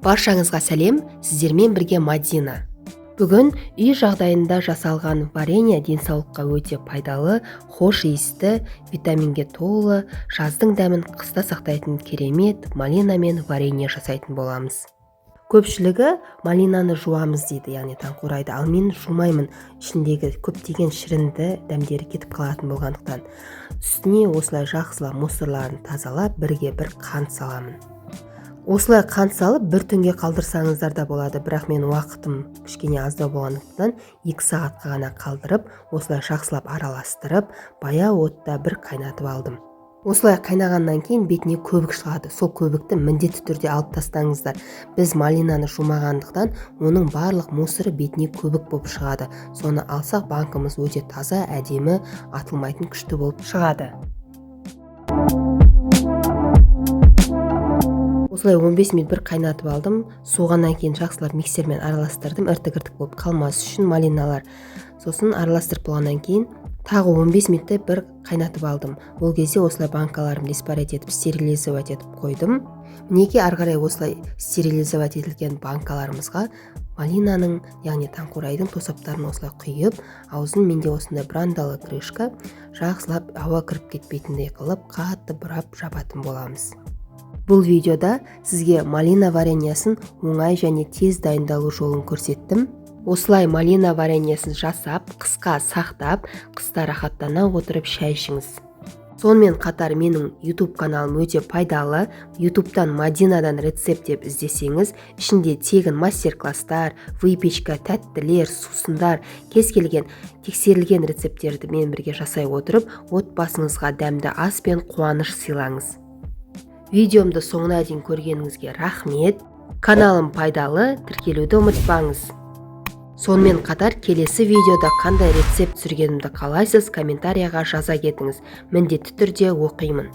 Баршаңызға сәлем, сіздермен бірге Мадина. Бүгін үй жағдайында жасалған варенье денсаулыққа өте пайдалы, хош иісті, витаминге толы, жаздың дәмін қыста сақтайтын керемет малина мен варенье жасайтын боламыз. Көпшілігі малинаны жуамыз дейді, яғни таңқурайды, ал мен жумаймын, ішіндегі көптеген шірінді дәмдері кетіп қалатын болғандықтан. Үстіне осылай жақсылап мусорларын тазалап, бірге бір қант саламын. Осылай қант салып бір түнге қалдырсаңыздар да болады, бірақ мен уақытым кішкене аздау болғандықтан 2 сағатқа ғана қалдырып, осылай жақсылап араластырып, баяу отта бір қайнатып алдым. Осылай қайнағаннан кейін бетіне көбік шығады. Сол көбікті міндетті түрде алып тастаңыздар. Біз малинаны жумағандықтан оның барлық мусоры бетіне көбік болып шығады. Соны алсақ банкымыз өте таза, әдемі, атылмайтын күшті болып шығады. Осылай 15 минут бір қайнатып алдым. Суғаннан кейін жақсылап миксермен араластырдым, іртік-іртік болып қалмас үшін малиналар. Сосын араластырып болғаннан кейін тағы 15 минуттай бір қайнатып алдым. Ол кезде осылай банкаларымды испарять етіп, стерилизовать етіп қойдым. Мінекей ары қарай осылай стерилизовать етілген банкаларымызға малинаның, яғни таңқурайдың тосаптарын осылай құйып, аузын менде осындай брандалы крышка, жақсылап ауа кіріп кетпейтіндей қылып, қатты бұрап жабатын боламыз. Бұл видеода сізге малина вареньесін оңай және тез дайындалу жолын көрсеттім. Осылай малина вареньесін жасап, қысқа сақтап, қыста рахаттана отырып шай ішіңіз. Сонымен қатар менің YouTube каналым өте пайдалы. YouTube'дан Мадинадан рецепт деп іздесеңіз, ішінде тегін мастер-класстар, выпечка, тәттілер, сусындар, кез келген тексерілген рецепттерді мен бірге жасай отырып, отбасыңызға дәмді ас пен қуаныш сыйлаңыз. Видеомды соңына дейін көргеніңізге рахмет. Каналым пайдалы, тіркелуді ұмытпаңыз. Сонымен қатар келесі видеода қандай рецепт түсіргенімді қалайсыз, комментарияға жаза кетіңіз. Міндетті түрде оқимын.